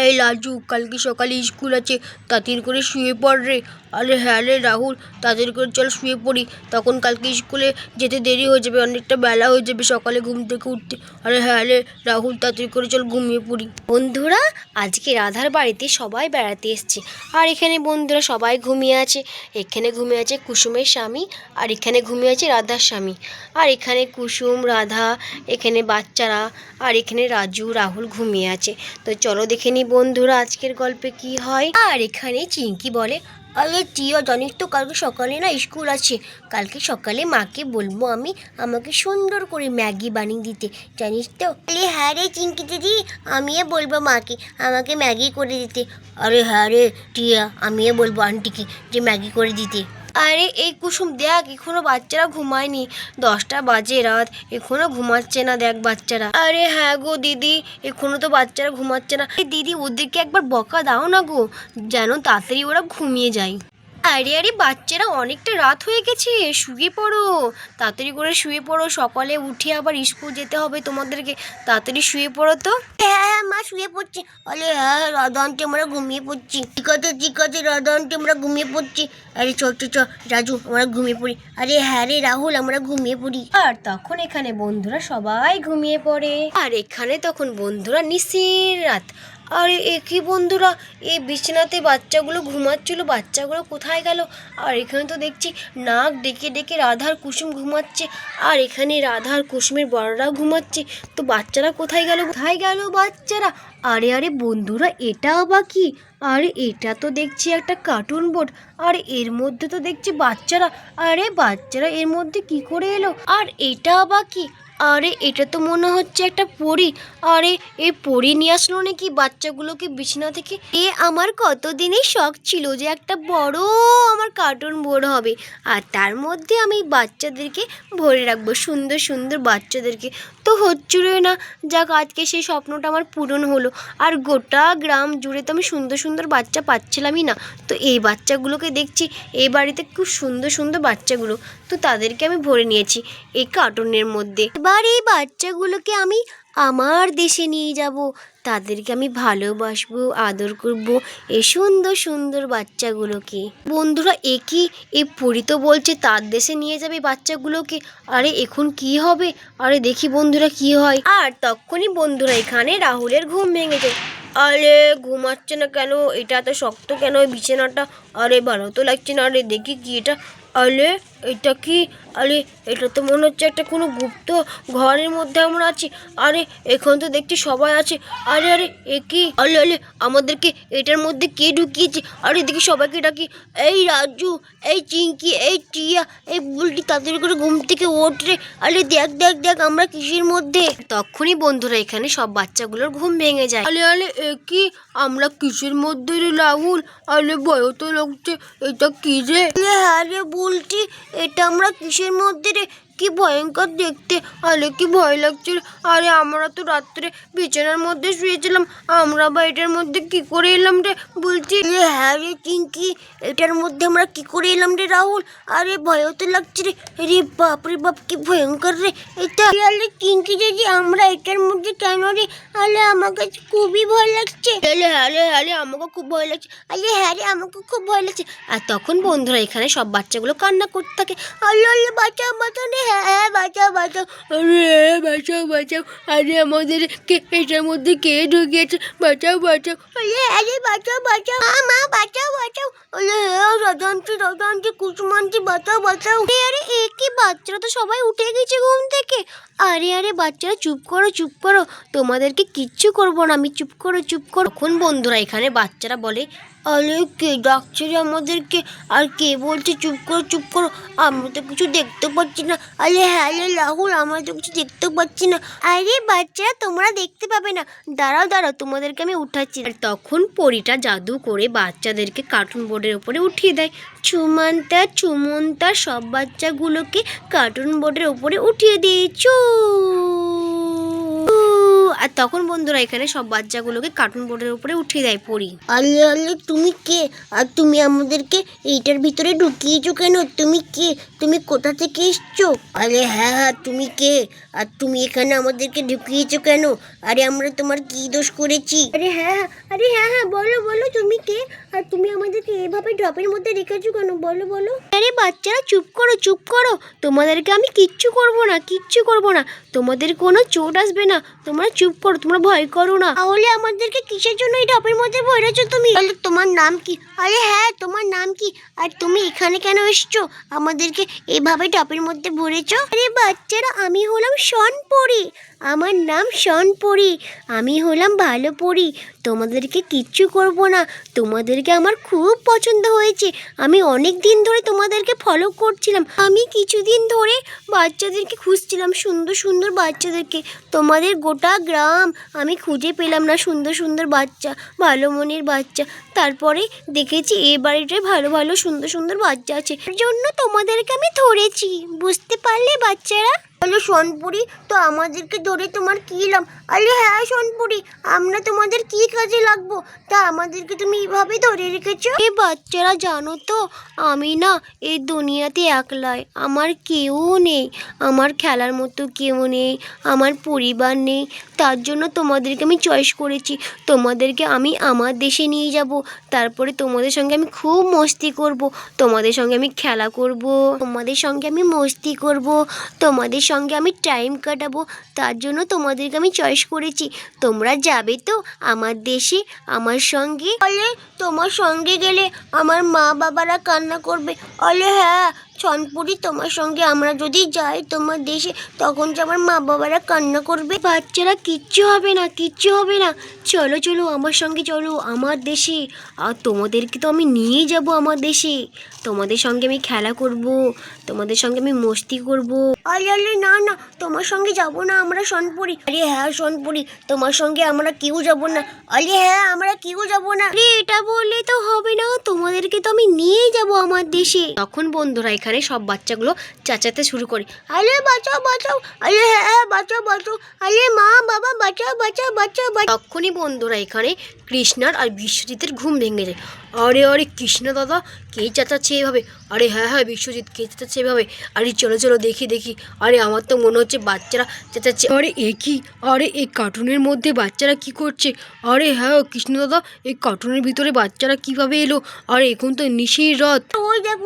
এই লাজু, কালকে সকালে স্কুল আছে, তাড়াতাড়ি করে শুয়ে পড় রে। আরে হ্যাঁ রে রাহুল, তাড়াতাড়ি করে চল শুয়ে পড়ি, তখন কালকে স্কুলে যেতে দেরি হয়ে যাবে, অনেকটা বেলা হয়ে যাবে সকালে ঘুম থেকে উঠতে। আরে হ্যাঁ রে রাহুল, তাড়াতাড়ি করে চল ঘুমিয়ে পড়ি। বন্ধুরা, আজকে রাধার বাড়িতে সবাই বেড়াতে এসছে, আর এখানে বন্ধুরা সবাই ঘুমিয়ে আছে। এখানে ঘুমিয়ে আছে কুসুমের স্বামী, আর এখানে ঘুমিয়ে আছে রাধার স্বামী। আর এখানে কুসুম, রাধা, এখানে বাচ্চারা, আর এখানে রাজু, রাহুল ঘুমিয়ে আছে। তো চলো দেখে নি বন্ধুরা আজকের গল্পে কি হয়। আর এখানে চিঙ্কি বলে, আরে টিয়া, জানিস তো কালকে সকালে না স্কুল আছে, কালকে সকালে মাকে বলবো আমি আমাকে সুন্দর করে ম্যাগি বানিয়ে দিতে, জানিস তো। আরে হ্যাঁ রে চিঙ্কি দিদি, আমিও বলবো মাকে আমাকে ম্যাগি করে দিতে। আরে হ্যাঁ রে টিয়া, আমিও বলবো আন্টিকে যে ম্যাগি করে দিতে। আরে এই কুসুম দেখ, এখনো বাচ্চারা ঘুমায়নি, 10টা বাজে রাত, এখনো ঘুমাচ্ছে না দেখ বাচ্চারা। আরে হ্যাঁ গো দিদি, এখনো তো বাচ্চারা ঘুমাচ্ছে না। দিদি ওদেরকে একবার বকা দাও না গো, যেন তাড়াতাড়ি ওরা ঘুমিয়ে যায়। আরে আরে বাচ্চারা, অনেকটা রাত হয়ে গেছে, শুয়ে পড়ো, তাড়াতাড়ি করে শুয়ে পড়ো, সকালে উঠে আবার স্কুল যেতে হবে তোমাদেরকে, তাড়াতাড়ি শুয়ে পড়ো তো। হ্যাঁ মা, শুয়ে পড়ছি। আরে হ্যাঁ রাধা আন্টি, আমরা ঘুমিয়ে পড়ছি। ঠিক আছে রাধা আন্টি, আমরা ঘুমিয়ে পড়ছি। আরে চ রাজু, আমরা ঘুমিয়ে পড়ি। আরে হ্যাঁ রে রাহুল, আমরা ঘুমিয়ে পড়ি। আর তখন এখানে বন্ধুরা সবাই ঘুমিয়ে পড়ে। আর এখানে তখন বন্ধুরা নিশির রাত। আরে একই বন্ধুরা, এই বিছানাতে বাচ্চাগুলো ঘুমাচ্ছিল, বাচ্চাগুলো কোথায় গেল? আর এখানে তো দেখছি নাক ডেকে ডেকে রাধার কুসুম ঘুমাচ্ছে, আর এখানে রাধার কুসুমের বড়রাও ঘুমাচ্ছে। তো বাচ্চারা কোথায় গেল বাচ্চারা? আরে আরে বন্ধুরা, এটা আবার কি? আরে এটা তো দেখছি একটা কার্টুন বোর্ড, আর এর মধ্যে তো দেখছি বাচ্চারা। আরে বাচ্চারা এর মধ্যে কি করে এলো? আর এটা আবার কি? আরে এটা তো মনে হচ্ছে একটা পরী। আরে এই পরী নিয়ে আসলো নাকি বাচ্চাগুলোকে বিছানা থেকে? আমার কতদিনই শখ ছিল যে একটা বড় আমার কার্টুন বোর্ড হবে, আর তার মধ্যে আমি বাচ্চাদেরকে ভরে রাখবো, সুন্দর সুন্দর বাচ্চাদেরকে। তো হচ্ছিল না, যাক আজকে সেই স্বপ্নটা আমার পূরণ হলো। আর গোটা গ্রাম জুড়ে তো আমি সুন্দর সুন্দর বাচ্চা পাচ্ছিলামই না, তো এই বাচ্চাগুলোকে দেখছি, এই বাড়িতে খুব সুন্দর সুন্দর বাচ্চাগুলো, তো তাদেরকে আমি ভরে নিয়েছি এই কার্টুনের মধ্যে। এবার এই বাচ্চাগুলোকে আমি আমার দেশে নিয়ে যাব, তাদেরকে আমি ভালোবাসবো, আদর করব, এই সুন্দর সুন্দর বাচ্চাগুলোকে। বন্ধুরা এ পরি তো বলছে তার দেশে নিয়ে যাবে বাচ্চাগুলোকে। আরে এখন কি হবে? আরে দেখি বন্ধুরা কি হয়। আর তখনই বন্ধুরা এখানে রাহুলের ঘুম ভেঙে যায়। আরে ঘুমাচ্ছে না কেন? এটা এত শক্ত কেন ওই বিছানাটা? আরে ভালো তো লাগছে না। আরে দেখি কি এটা? আরে এটা কি? আরে এটা তো মনে হচ্ছে একটা কোনো গুপ্ত ঘরের মধ্যে আমরা আছি। আরে এখন তো দেখছি সবাই আছে। আরে আরে এ কি? আরে আরে আমাদেরকে এটার মধ্যে কে ঢুকিয়েছে? আরে দেখি সবাইকে ডাকি, এই রাজু, এই চিঙ্কি, এই টিয়া, এই বুলটি, তাদের করে ঘুম থেকে ওঠ রে। আরে দেখ দেখ দেখ আমরা কিসের মধ্যে। তখনই বন্ধুরা এখানে সব বাচ্চাগুলোর ঘুম ভেঙে যায়। আরে আরে এ কি? আমরা কিসের মধ্যে রে রাহুল? আরে ভয় তো লাগছে, এটা কি রে? হ্যাঁ রে বুলটি, এটা আমরা কিসের মধ্যে রে? কি ভয়ঙ্কর দেখতে, আরে কি ভয় লাগছে। আরে আমরা তো রাত্রে বিছানার মধ্যে শুয়েছিলাম, আমরা বা এটার মধ্যে কি করে এলাম রে বলছি? হ্যাঁ রে চিঙ্কি, এটার মধ্যে আমরা কি করে এলাম রে রাহুল? আরে ভয় তো লাগছে রে। রে বাপ রে বাপ, কি ভয়ঙ্কর রে এটা। আরে চিঙ্কি দিদি, আমরা এটার মধ্যে কেন রে? আরে আমার কাছে খুবই ভয় লাগছে। আরে আমাকে খুব ভয় লাগছে। আরে হ্যাঁ রে, আমাকে খুব ভয় লাগছে। আর তখন বন্ধুরা এখানে সব বাচ্চাগুলো কান্না করতে থাকে। আল্লাহ আল্লাহ, বাঁচাও বাঁচাও রে, হ্যাঁ বাঁচাও বাঁচাও। আরে বাঁচাও বাঁচাও, আরে আমাদের এটার মধ্যে কে ঢুকিয়েছে? বাঁচাও বাঁচাও। আরে বাঁচাও বাঁচাও, মা বাঁচাও বাঁচাও। আরে রদান্তি কুসুমান্তি, বাঁচাও বাঁচাও। আরে এ কি? বাচ্চারা তো সবাই উঠে গেছে ঘুম থেকে। আরে আরে বাচ্চারা চুপ করো চুপ করো, তোমাদেরকে কিচ্ছু করবো না আমি, চুপ করো চুপ করো। তখন বন্ধুরা এখানে বাচ্চারা বলে, আরে কে ডাকছে রে আমাদেরকে? আর কে বলছে চুপ করো চুপ করো? আমরা তো কিছু দেখতে পাচ্ছি না। আরে হ্যাঁ রে রাহুল, আমরা তো কিছু দেখতে পাচ্ছি না। আরে বাচ্চারা, তোমরা দেখতে পাবে না, দাঁড়াও দাঁড়াও, তোমাদেরকে আমি উঠাচ্ছি। আর তখন পরীটা জাদু করে বাচ্চাদেরকে কার্টুন বোর্ডের উপরে উঠিয়ে দেয়। ছুমান্তা চুমন্তা সব বাচ্চাগুলোকে কার্টুন বোর্ডের উপরে উঠিয়ে দিয়েছো। আর তখন বন্ধুরা এখানে সব বাচ্চাগুলোকে কার্টুন বোর্ডের উপরে উঠিয়ে দেয় পরি। আলে আলে তুমি কে? আর তুমি আমাদেরকে এইটার ভিতরে ঢুকিয়েছো কেন? তুমি কে? তুমি কোথা থেকে এসছো? আরে হ্যাঁ হ্যাঁ, তুমি কে? আর তুমি এখানে আমাদেরকে ঢুকিয়েছো কেন? আরে আমরা তোমার কি দোষ করেছি? আরে হ্যাঁ হ্যাঁ, বলো বলো তুমি কে? আর তুমি আমাদেরকে এভাবে ড্রপের মধ্যে রেখেছো কেন? বলো বলো। আরে বাচ্চারা চুপ করো, তোমাদেরকে আমি কিচ্ছু করব না, তোমাদের কোনো চোট আসবে না, তোমরা চুপ করো, তোমরা ভয় করো না। তাহলে আমাদেরকে কিসের জন্য এই ড্রপের মধ্যে ভরেছো তুমি? তাহলে তোমার নাম কি? আরে হ্যাঁ, তোমার নাম কি? আর তুমি এখানে কেন এসছো? আমাদেরকে এভাবে ড্রপের মধ্যে ভরেছো? আরে বাচ্চারা, আমি হলাম শনপরি। আমার নাম শনপরি। আমি হলাম ভালো পরি। তোমাদেরকে কিচ্ছু করব না। তোমাদেরকে আমার খুব পছন্দ হয়েছে। আমি অনেক দিন ধরে তোমাদেরকে ফলো করছিলাম। আমি কিছুদিন ধরে বাচ্চাদেরকে খুঁজছিলাম, সুন্দর সুন্দর বাচ্চাদেরকে। তোমাদের গোটা গ্রাম আমি খুঁজে পেলাম না সুন্দর সুন্দর বাচ্চা, ভালো মনের বাচ্চা। তারপরে দেখেছি এই বাড়িটায় ভালো ভালো সুন্দর সুন্দর বাচ্চা আছে, এর জন্য তোমাদেরকে আমি ধরেছি। বুঝতে পারলে বাচ্চারা? তাহলে শনপুরি, তো আমাদেরকে ধরে তোমার কী লাভ? আরে হ্যাঁ শনপুরি, আমরা তোমাদের কি কাজে লাগবো? তা আমাদেরকে তুমি এইভাবে ধরে রেখেছো? এ বাচ্চারা, জানো তো আমি না এই দুনিয়াতে একলাই, আমার কেউ নেই, আমার খেলার মতো কেউ নেই, আমার পরিবার নেই। তার জন্য তোমাদেরকে আমি চয়েস করেছি। তোমাদেরকে আমি আমার দেশে নিয়ে যাব, তারপরে তোমাদের সঙ্গে আমি খুব মস্তি করব, তোমাদের সঙ্গে আমি খেলা করব, তোমাদের সঙ্গে আমি মস্তি করব, তোমাদের সঙ্গে আমি টাইম কাটাবো। তার জন্য তোমাদেরকে আমি চয়েস করেছি। তোমরা যাবে তো আমার দেশে আমার সঙ্গে? বলে তোমার সঙ্গে গেলে আমার মা বাবারা কান্না করবে। বলে হ্যাঁ শনপুরি, তোমার সঙ্গে আমরা যদি যাই তোমার দেশে, তখন যে আমার মা বাবারা কান্না করবে। বাচ্চারা, কিচ্ছু হবে না, চলো চলো আমার সঙ্গে, চলো আমার দেশে। আর তোমাদেরকে তো আমি নিয়ে যাব আমার দেশে, তোমাদের সঙ্গে আমি খেলা করব, তোমাদের সঙ্গে আমি মস্তি করব। আরে আরে না না, তোমার সঙ্গে যাব না আমরা শনপুরি। আরে হ্যাঁ শনপুরি, তোমার সঙ্গে আমরা কেউ যাব না। আরে হ্যাঁ, আমরা কেউ যাব না। আরে এটা বললে তো হবে না, তোমাদেরকে তো আমি নিয়ে যাব আমার দেশে। তখন বন্ধুরা এখানে সব বাচ্চাগুলো চেঁচাতে শুরু করে, আরে বাঁচাও বাঁচাও, আরে হ্যাঁ বাঁচাও বাঁচাও, আরে মা বাবা বাঁচাও বাঁচাও বাঁচাও বাঁচাও। তখনই বন্ধুরা এখানে কৃষ্ণার আর বিশ্বজিতের ঘুম ভেঙে যায়। আরে আরে কৃষ্ণ দাদা, কে চেঁচাচ্ছে এভাবে? আরে হ্যাঁ হ্যাঁ বিশ্বজিৎ, কে চেঁচাচ্ছে এভাবে? আরে চলো চলো দেখি দেখি। আরে আমার তো মনে হচ্ছে বাচ্চারা চেঁচাচ্ছে। আরে এ কি? আরে এই কার্টুনের মধ্যে বাচ্চারা কি করছে? আরে হ্যাঁ কৃষ্ণ দাদা, এই কার্টুনের ভিতরে বাচ্চারা কিভাবে এলো? আরে এখন তো নিশির রাত। ওই দেখ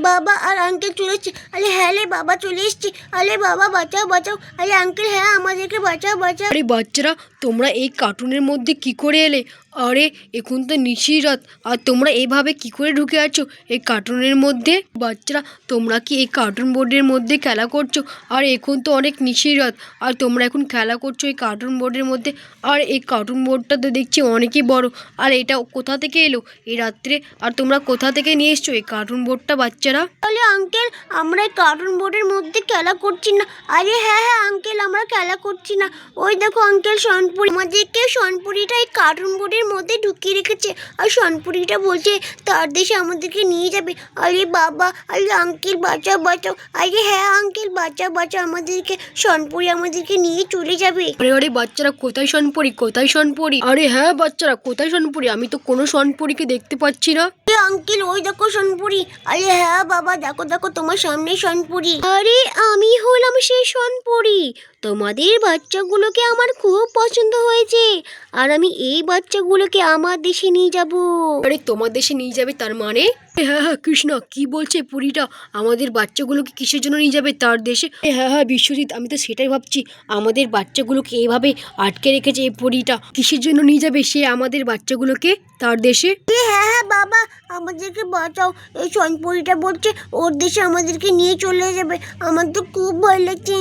বাবা আর আঙ্কেল চলে এসছে। আরে হ্যাঁ রে, বাবা চলে এসছে। আরে বাবা বাঁচাও বাঁচাও, আরে আঙ্কেল হ্যাঁ আমাদেরকে বাঁচাও বাঁচাও। আরে বাচ্চারা, তোমরা এই কার্টুনের মধ্যে কি করে এলে? আরে এখন তো নিশির রাত, আর তোমরা এইভাবে কি করে ঢুকে আছো এই কার্টুনের মধ্যে? বাচ্চারা, তোমরা কি এই কার্টুন বোর্ডের মধ্যে খেলা করছো? আর এখন তো অনেক নিশির রাত, আর তোমরা এখন খেলা করছো এই কার্টুন বোর্ডের মধ্যে। আর এই কার্টুন বোর্ডটা তো দেখছি অনেকই বড়। আর এটা কোথা থেকে এলো এই রাত্রে? আর তোমরা কোথা থেকে নিয়ে এসছো এই কার্টুন বোর্ডটা বাচ্চারা? তাহলে আঙ্কেল, আমরা এই কার্টুন বোর্ডের মধ্যে খেলা করছি না। আরে হ্যাঁ হ্যাঁ আঙ্কেল, আমরা খেলা করছি না। ওই দেখো আঙ্কেল, শনপুরি আমাদেরকে শনপুরিটা এই কার্টুন বোর্ডের মধ্যে ঢুকিয়ে রেখেছে। আর শনপুরিটা বলছে তার দেশে আমাদেরকে নিয়ে যাবে। আরে বাবা, আরে আঙ্কেল বাঁচাও বাঁচাও, আরে হ্যাঁ আঙ্কেল বাঁচাও বাঁচাও, আমাদেরকে শনপুরি আমাদেরকে নিয়ে চলে যাবে। আরে আরে বাচ্চারা, কোথায় শনপরি, কোথায় শনপরি? আরে হ্যাঁ বাচ্চারা, কোথায় শনপরি? আমি তো কোনো শনপরিকে দেখতে পাচ্ছি না। আঙ্কেল ওই দেখো শনপুরি। আরে হ্যাঁ বাবা, দেখো দেখো তোমার সামনে শনপুরি। আরে আমি হলাম সেই শনপরি। তোমাদের বাচ্চাগুলোকে আমার খুব পছন্দ হয়েছে, আর আমি এই বাচ্চাগুলোকে আমার দেশে নিয়ে যাব। আরে তোমার দেশে নিয়ে যাবে তার মানে? হ্যাঁ হ্যাঁ কৃষ্ণ, কি বলছে পুরীটা? আমাদের বাচ্চাগুলোকে কিসের জন্য নিয়ে যাবে তার দেশে? হ্যাঁ হ্যাঁ বিশ্বজিৎ, আমি তো সেটাই ভাবছি। আমাদের বাচ্চাগুলোকে এইভাবে আটকে রেখেছে এই পুরীটা, কিসের জন্য নিয়ে যাবে সে আমাদের বাচ্চাগুলোকে তার দেশে? হ্যাঁ হ্যাঁ বাবা, আমাদেরকে বাঁচাও। এই শনপুরিটা বলছে ওর দেশে আমাদেরকে নিয়ে চলে যাবে। আমার তো খুব ভয় লাগছে।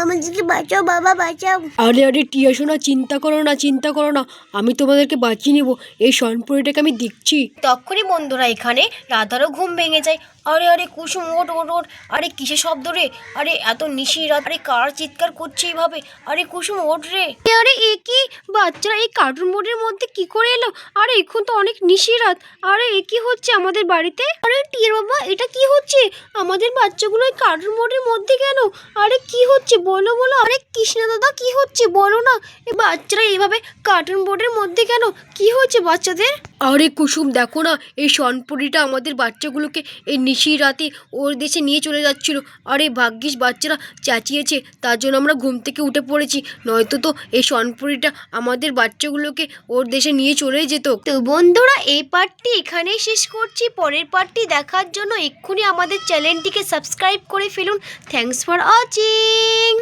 আমাদেরকে বাঁচাও বাবা, বাঁচাও। আরে আরে টিয়া সোনা, চিন্তা করো না, আমি তোমাদেরকে বাঁচিয়ে নেবো। এই শনপুরিটাকে আমি দেখছি। তখনই বন্ধুরা এখানে রাধারও ঘুম ভেঙে যায়। আরে আরে কুসুম, ওঠ ওঠ ওঠ। আরে কিসের শব্দ রে? আরে এত নিশি রাত, আরে কার চিৎকার করছে এইভাবে? আরে কুসুম ওঠ রে। আরে এ কি? বাচ্চারা এই কার্টুন বোর্ডের মধ্যে কি করে এলো? আরে এখন তো অনেক নিশি রাত। আরে এ কি হচ্ছে আমাদের বাড়িতে? আরে টিয়ার বাবা, এটা কি হচ্ছে? আমাদের বাচ্চাগুলো এই কার্টুন বোর্ডের মধ্যে কেন? আরে কি হচ্ছে বলো বলো বলো, আরে কৃষ্ণা দাদা কি হচ্ছে বলো না, এই বাচ্চারা এইভাবে কার্টুন বোর্ডের মধ্যে কেন, কি হয়েছে বাচ্চাদের? আরে কুসুম দেখো না, এই শনপুরিটা আমাদের বাচ্চাগুলোকে এই নিশি রাতে ওর দেশে নিয়ে চলে যাচ্ছিল। আরে ভাগ্যিস বাচ্চারা চেঁচিয়েছে, তার জন্য আমরা ঘুম থেকে উঠে পড়েছি, নয়তো তো এই শনপুরিটা আমাদের বাচ্চাগুলোকে ওর দেশে নিয়ে চলেই যেত। তো বন্ধুরা, এই পার্টটি এখানেই শেষ করছি। পরের পার্টটি দেখার জন্য এক্ষুনি আমাদের চ্যানেলটিকে সাবস্ক্রাইব করে ফেলুন। Thanks for watching.